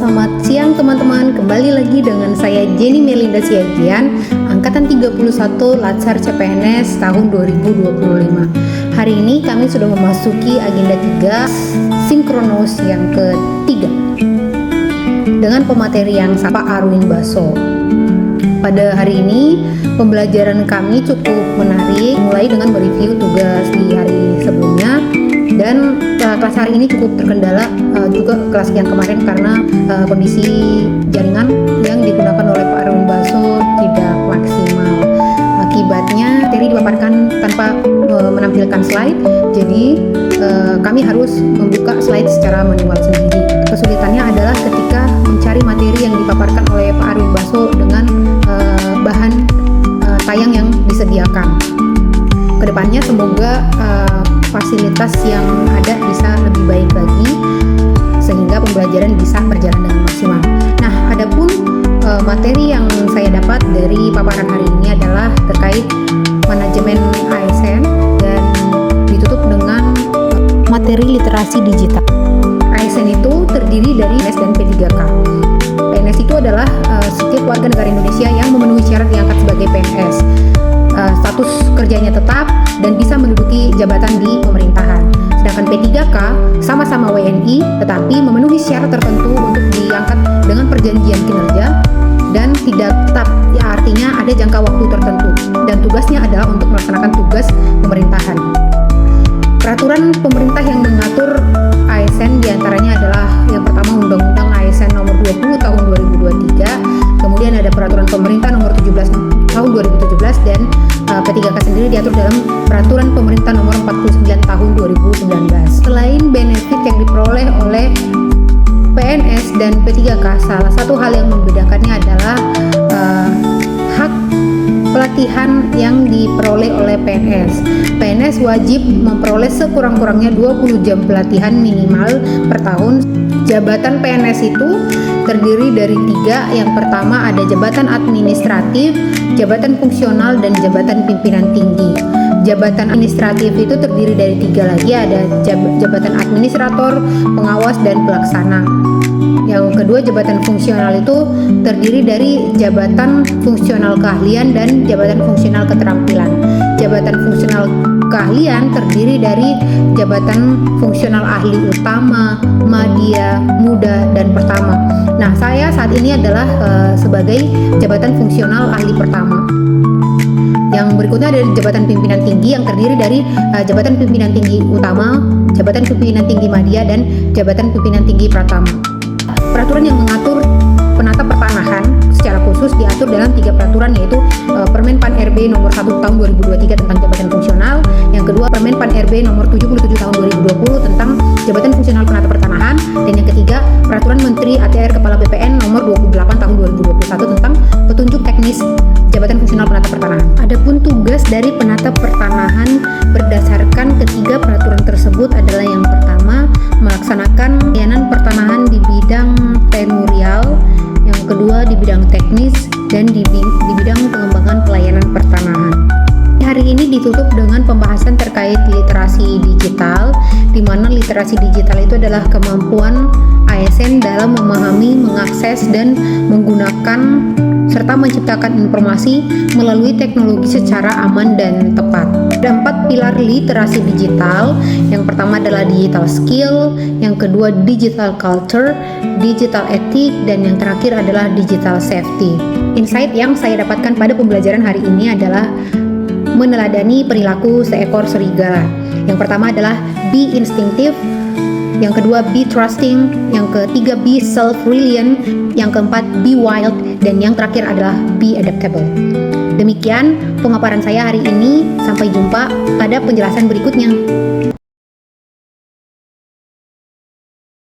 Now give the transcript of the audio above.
selamat siang teman-teman. Kembali lagi dengan saya Jenny Melinda Siagian, Angkatan 31 Latsar CPNS tahun 2025. Hari ini kami sudah memasuki agenda 3, sinkronos yang ketiga, dengan pemateri yang Pak Arwin Baso. Pada hari ini, pembelajaran kami cukup menarik, mulai dengan mereview tugas di hari sebelumnya. Dan kelas hari ini cukup terkendala juga kelas yang kemarin karena kondisi jaringan yang digunakan oleh Pak Arwin Baso tidak maksimal. Akibatnya materi dipaparkan tanpa menampilkan slide, jadi kami harus membuka slide secara manual sendiri. Kesulitannya adalah ketika mencari materi yang dipaparkan oleh Pak Arwin Baso dengan bahan tayang yang disediakan. Kedepannya semoga fasilitas yang ada bisa lebih baik lagi sehingga pembelajaran bisa berjalan dengan maksimal. Nah, adapun materi yang saya dapat dari paparan hari ini adalah terkait manajemen ASN dan ditutup dengan materi literasi digital. ASN itu terdiri dari PNS dan P3K. PNS itu adalah setiap warga negara Indonesia yang memenuhi syarat diangkat sebagai PNS. Status kerjanya tetap dan bisa menduduki jabatan di pemerintahan. Sedangkan P3K sama-sama WNI tetapi memenuhi syarat tertentu untuk diangkat dengan perjanjian kinerja dan tidak tetap, ya artinya ada jangka waktu tertentu dan tugasnya adalah untuk melaksanakan tugas pemerintahan. Peraturan pemerintah yang mengatur ASN diantaranya adalah yang pertama Undang-Undang ASN nomor 20 tahun 2023, kemudian ada Peraturan Pemerintah nomor 17 tahun 2017 dan P3K sendiri diatur dalam Peraturan Pemerintah nomor 49 tahun 2019. Selain benefit yang diperoleh oleh PNS dan P3K, salah satu hal yang membedakannya adalah hak pelatihan yang diperoleh oleh PNS. PNS wajib memperoleh sekurang-kurangnya 20 jam pelatihan minimal per tahun. Jabatan PNS itu terdiri dari 3. Yang pertama ada jabatan administratif, jabatan fungsional, dan jabatan pimpinan tinggi. Jabatan administratif itu terdiri dari 3 lagi, ada jabatan administrator, pengawas, dan pelaksana. Yang kedua, jabatan fungsional itu terdiri dari jabatan fungsional keahlian dan jabatan fungsional keterampilan. Jabatan fungsional keahlian terdiri dari jabatan fungsional ahli utama, madya, muda, dan pertama. Nah, saya saat ini adalah sebagai jabatan fungsional ahli pertama. Yang berikutnya ada jabatan pimpinan tinggi yang terdiri dari jabatan pimpinan tinggi utama, jabatan pimpinan tinggi madya, dan jabatan pimpinan tinggi pratama. Peraturan yang mengatur penata pertanahan secara khusus diatur dalam 3 peraturan, yaitu Permen Pan RB nomor 1 tahun 2023 tentang jabatan fungsional, yang kedua Permen Pan RB nomor 77 tahun 2020 tentang jabatan fungsional penata pertanahan, dan yang ketiga Peraturan Menteri ATR Kepala BPN nomor 28 tahun 2021 tentang petunjuk teknis jabatan fungsional penata pertanahan. Adapun tugas dari penata pertanahan berdasarkan ketiga peraturan tersebut adalah yang pertama melaksanakan layanan pertanahan di bidang tenurial, yang kedua di bidang teknis, dan di bidang pengembangan pelayanan pertanahan. Hari ini ditutup dengan pembahasan terkait literasi digital, di mana literasi digital itu adalah kemampuan ASN dalam memahami, mengakses, dan menggunakan serta menciptakan informasi melalui teknologi secara aman dan tepat. Ada 4 pilar literasi digital. Yang pertama adalah digital skill, yang kedua digital culture, digital ethic, dan yang terakhir adalah digital safety. Insight yang saya dapatkan pada pembelajaran hari ini adalah meneladani perilaku seekor serigala. Yang pertama adalah be instinctive, yang kedua be trusting, yang ketiga be self-reliant, yang keempat be wild, dan yang terakhir adalah be adaptable. Demikian pemaparan saya hari ini, sampai jumpa pada penjelasan berikutnya.